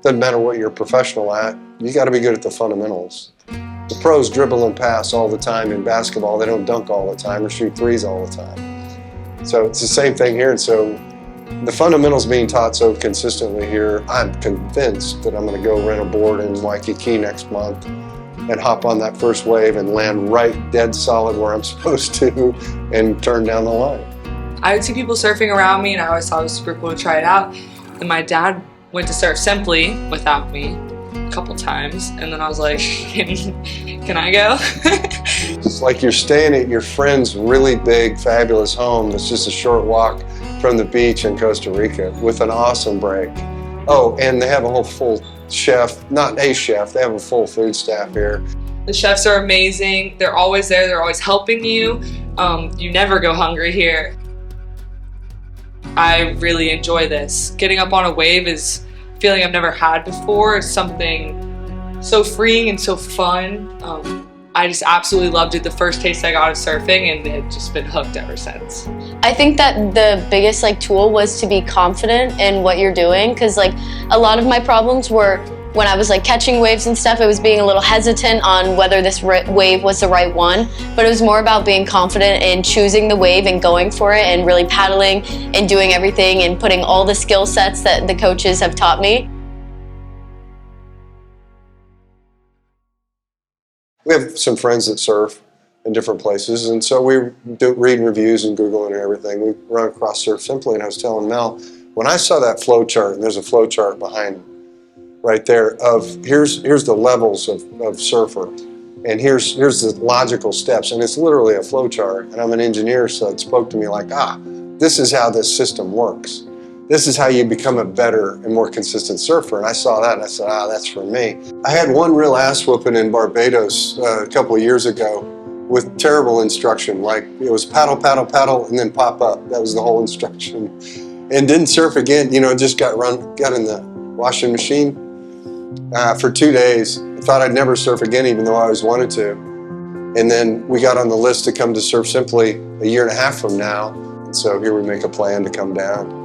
Doesn't matter what you're professional at, you got to be good at the fundamentals. The pros dribble and pass all the time in basketball. They don't dunk all the time or shoot threes all the time. So it's the same thing here. And so the fundamentals being taught so consistently here, I'm convinced that I'm going to go rent a board in Waikiki next month and hop on that first wave and land right dead solid where I'm supposed to and turn down the line. I would see people surfing around me and I always thought it was super cool to try it out. And my dad went to Surf Simply without me a couple times, and then I was like, can I go? It's like you're staying at your friend's really big, fabulous home that's just a short walk from the beach in Costa Rica with an awesome break. Oh, and they have a whole full chef, not a chef, they have a full food staff here. The chefs are amazing. They're always there. They're always helping you. You never go hungry here. I really enjoy this. Getting up on a wave is a feeling I've never had before. It's something so freeing and so fun. I just absolutely loved it the first taste I got of surfing, and have just been hooked ever since. I think that the biggest tool was to be confident in what you're doing, because a lot of my problems were when I was catching waves and stuff, it was being a little hesitant on whether this wave was the right one, but it was more about being confident in choosing the wave and going for it and really paddling and doing everything and putting all the skill sets that the coaches have taught me. We have some friends that surf in different places, and so we do read reviews and Google and everything. We run across Surf Simply, and I was telling Mel, when I saw that flow chart, and there's a flow chart behind right there of here's the levels of surfer, and here's the logical steps, and it's literally a flow chart, and I'm an engineer, so it spoke to me like, this is how this system works. This is how you become a better and more consistent surfer. And I saw that and I said, that's for me. I had one real ass whooping in Barbados a couple of years ago with terrible instruction. It was paddle, paddle, paddle, and then pop up. That was the whole instruction. And didn't surf again, just got in the washing machine for 2 days. I thought I'd never surf again, even though I always wanted to. And then we got on the list to come to Surf Simply a year and a half from now. And so here we make a plan to come down.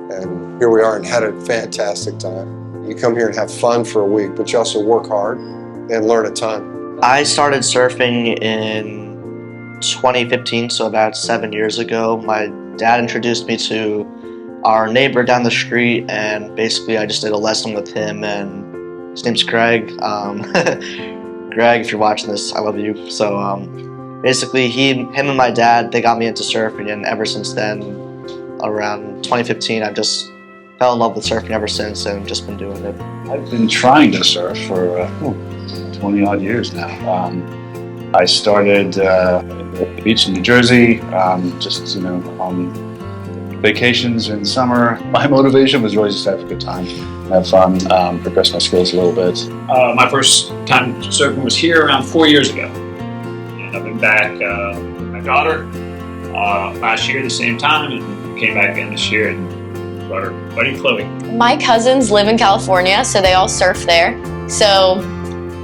And here we are and had a fantastic time. You come here and have fun for a week, but you also work hard and learn a ton. I started surfing in 2015, so about 7 years ago. My dad introduced me to our neighbor down the street, and basically I just did a lesson with him, and his name's Greg. Greg, if you're watching this, I love you. So basically him and my dad, they got me into surfing, and ever since then, around 2015, I've just fell in love with surfing ever since and just been doing it. I've been trying to surf for 20 odd years now. I started at the beach in New Jersey, just on vacations in summer. My motivation was really just to have a good time, have fun, progress my skills a little bit. My first time surfing was here around 4 years ago, and I've been back with my daughter last year at the same time, and came back again this year and brought her buddy Chloe. My cousins live in California, so they all surf there. So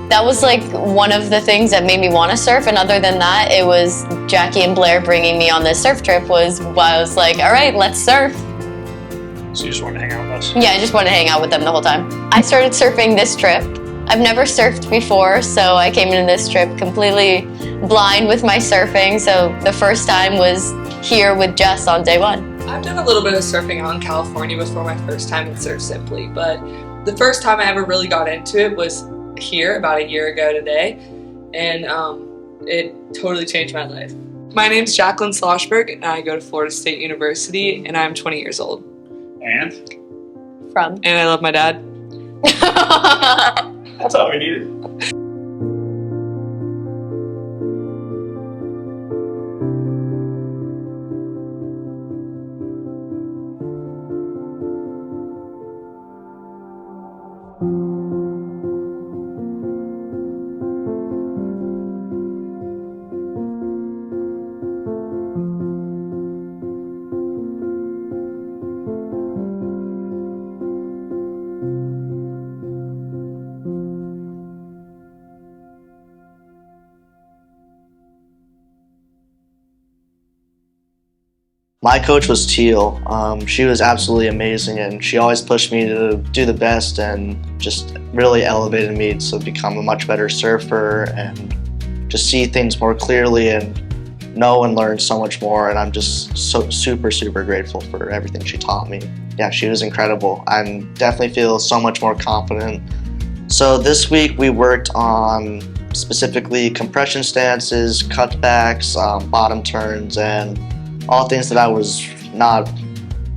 that was one of the things that made me want to surf, and other than that, it was Jackie and Blair bringing me on this surf trip was why I was like, all right, let's surf. So you just wanted to hang out with us? Yeah, I just wanted to hang out with them the whole time. I started surfing this trip. I've never surfed before, so I came into this trip completely blind with my surfing, so the first time was here with Jess on day one. I've done a little bit of surfing out in California before my first time at Surf Simply, but the first time I ever really got into it was here about a year ago today, and it totally changed my life. My name's Jacqueline Sloshberg, and I go to Florida State University, and I'm 20 years old. And? And I love my dad. That's all we needed. My coach was Teal. She was absolutely amazing, and she always pushed me to do the best and just really elevated me to become a much better surfer and just see things more clearly and know and learn so much more. And I'm just so super grateful for everything she taught me. Yeah, she was incredible. I definitely feel so much more confident. So this week we worked on specifically compression stances, cutbacks, bottom turns, and all things that I was not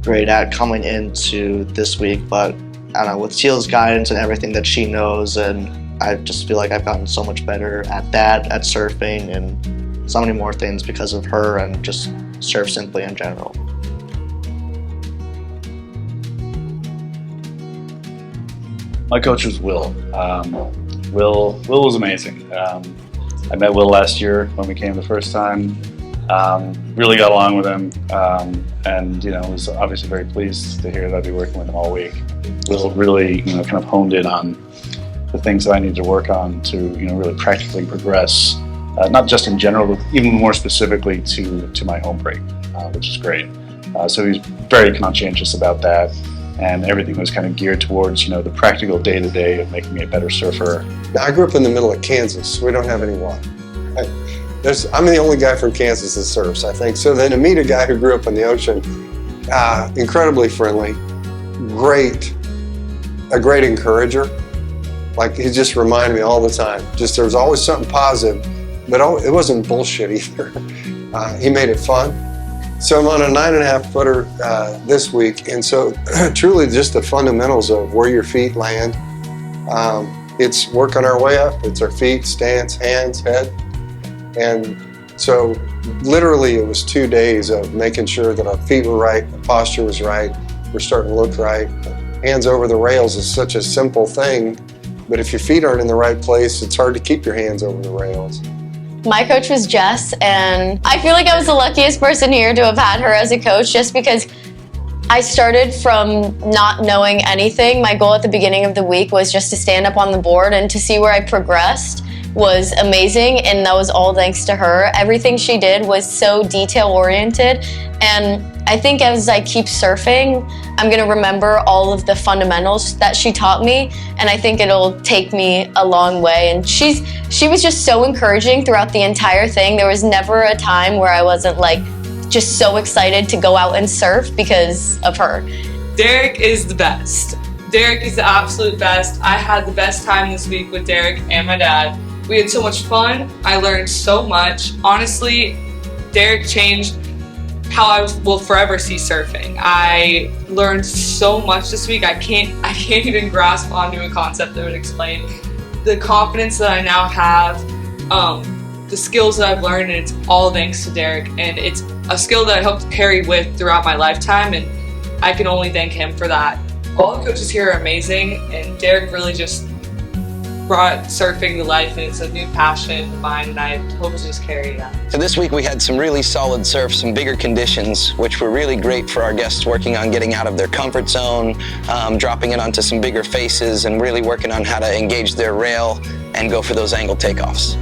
great at coming into this week. But I don't know, with Teal's guidance and everything that she knows, and I just feel like I've gotten so much better at that, at surfing, and so many more things because of her and just Surf Simply in general. My coach was Will. Will was amazing. I met Will last year when we came the first time. Really got along with him, and was obviously very pleased to hear that I'd be working with him all week. Will really kind of honed in on the things that I need to work on to really practically progress, not just in general, but even more specifically to my home break, which is great. So he's very conscientious about that. And everything was kind of geared towards, the practical day-to-day of making me a better surfer. Now, I grew up in the middle of Kansas. We don't have any water. I'm the only guy from Kansas that surfs, I think. So then to meet a guy who grew up in the ocean, incredibly friendly, a great encourager. Like, he just reminded me all the time. Just there was always something positive, but it wasn't bullshit either. He made it fun. So I'm on a 9.5 footer this week, and so truly just the fundamentals of where your feet land. It's working our way up. It's our feet, stance, hands, head. And so literally it was 2 days of making sure that our feet were right, the posture was right, we're starting to look right. Hands over the rails is such a simple thing, but if your feet aren't in the right place, it's hard to keep your hands over the rails. My coach was Jess, and I feel like I was the luckiest person here to have had her as a coach, just because I started from not knowing anything. My goal at the beginning of the week was just to stand up on the board, and to see where I progressed was amazing, and that was all thanks to her. Everything she did was so detail-oriented, and I think as I keep surfing, I'm gonna remember all of the fundamentals that she taught me, and I think it'll take me a long way. And she was just so encouraging throughout the entire thing. There was never a time where I wasn't just so excited to go out and surf because of her. Derek is the best. Derek is the absolute best. I had the best time this week with Derek and my dad. We had so much fun. I learned so much. Honestly, Derek changed how I will forever see surfing. I learned so much this week. I can't even grasp onto a concept that would explain the confidence that I now have, the skills that I've learned, and it's all thanks to Derek. And it's a skill that I hope to carry with throughout my lifetime, and I can only thank him for that. All the coaches here are amazing, and Derek really just brought surfing to life, and it's a new passion of mine, and I hope to just carry that. So this week we had some really solid surf, some bigger conditions, which were really great for our guests, working on getting out of their comfort zone, dropping it onto some bigger faces, and really working on how to engage their rail and go for those angle takeoffs.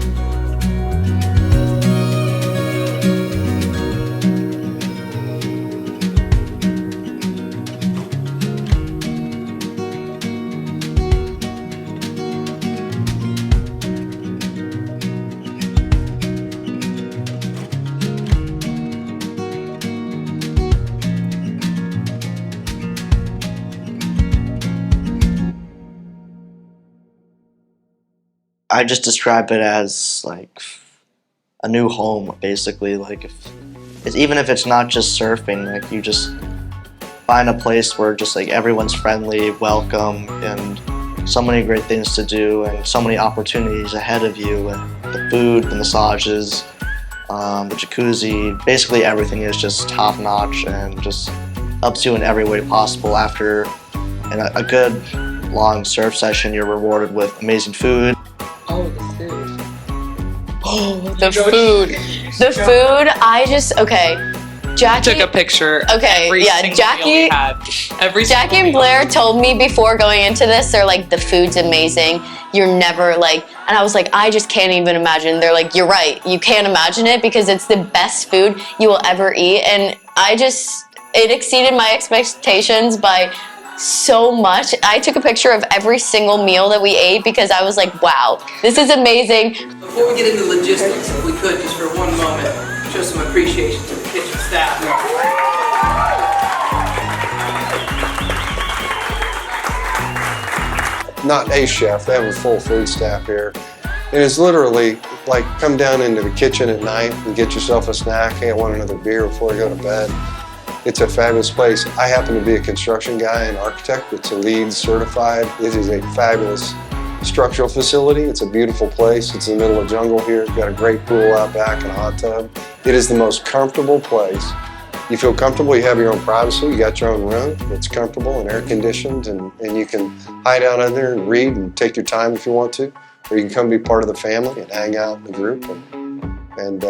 I just describe it as a new home, basically. Even if it's not just surfing, you just find a place where just everyone's friendly, welcome, and so many great things to do, and so many opportunities ahead of you, and the food, the massages, the jacuzzi, basically everything is just top notch and just helps you in every way possible. After a good long surf session, you're rewarded with amazing food. Oh, the food. Oh, the food. The food, Jackie took a picture. Okay, Every yeah, single Jackie- meal we had. Every Jackie single and meal. Blair told me before going into this, they're like, the food's amazing. You're never like, and I was like, I just can't even imagine. They're like, you're right. You can't imagine it because it's the best food you will ever eat. And it exceeded my expectations by so much. I took a picture of every single meal that we ate because I was like, wow, this is amazing. Before we get into logistics, if we could, just for one moment, show some appreciation to the kitchen staff. Not a chef, they have a full food staff here. And it's literally like come down into the kitchen at night and get yourself a snack. Hey, I want another beer before I go to bed. It's a fabulous place. I happen to be a construction guy and architect. It's a LEED certified. It is a fabulous structural facility. It's a beautiful place. It's in the middle of jungle here. It's got a great pool out back and a hot tub. It is the most comfortable place. You feel comfortable, you have your own privacy, you got your own room that's comfortable and air conditioned, and you can hide out in there and read and take your time if you want to, or you can come be part of the family and hang out in the group and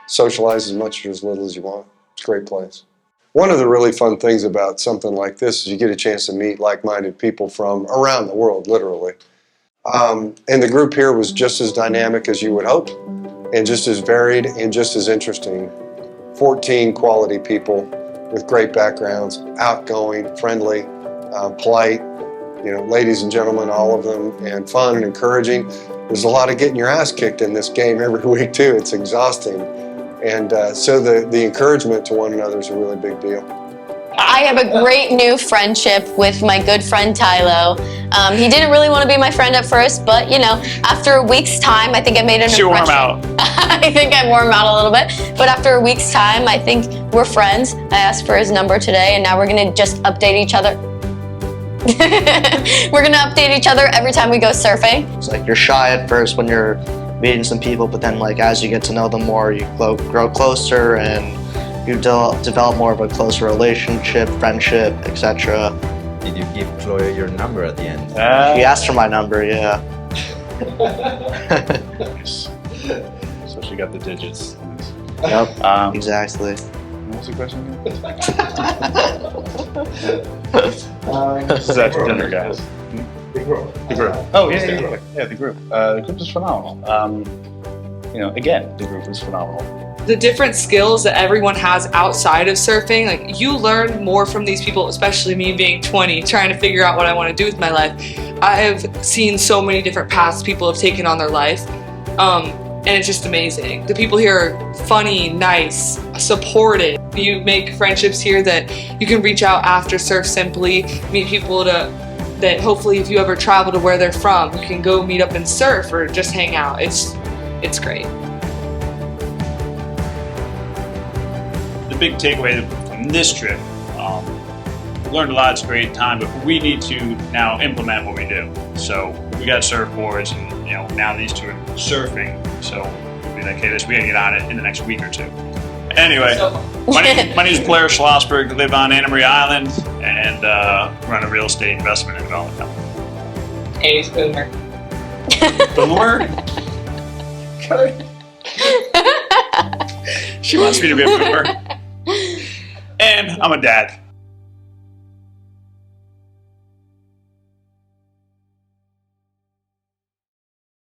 socialize as much or as little as you want. It's a great place. One of the really fun things about something like this is you get a chance to meet like-minded people from around the world, literally. And the group here was just as dynamic as you would hope, and just as varied and just as interesting. 14 quality people with great backgrounds, outgoing, friendly, polite, ladies and gentlemen, all of them, and fun and encouraging. There's a lot of getting your ass kicked in this game every week too. It's exhausting. And so the encouragement to one another is a really big deal. I have a great new friendship with my good friend Tylo. He didn't really want to be my friend at first, but after a week's time, I think I made an She wore him impression. out. I think I wore him out a little bit, but after a week's time, I think we're friends. I asked for his number today, and now we're gonna just update each other. We're gonna update each other every time we go surfing. It's like you're shy at first when you're meeting some people, but then like as you get to know them more, you grow closer and you develop more of a closer relationship, friendship, etc. Did you give Chloe your number at the end? She asked for my number, yeah. So she got the digits. Yep, Um, exactly. What was the question again? This is after dinner, guys. The group. Oh, yeah, the group. The group is phenomenal. Again, the group is phenomenal. The different skills that everyone has outside of surfing, like you learn more from these people, especially me being 20, trying to figure out what I want to do with my life. I have seen so many different paths people have taken on their life, and it's just amazing. The people here are funny, nice, supportive. You make friendships here that you can reach out after Surf Simply, meet people that hopefully if you ever travel to where they're from, you can go meet up and surf or just hang out. It's great. The big takeaway from this trip, we learned a lot. It's a great time, but we need to now implement what we do. So we got surfboards, and now these two are surfing. So we'll be like, hey, we gotta get on it in the next week or two. Anyway, my name is Blair Schlossberg. I live on Anna Maria Island and run a real estate investment and development company. Hey, Boomer. Boomer? She wants me to be a boomer. And I'm a dad.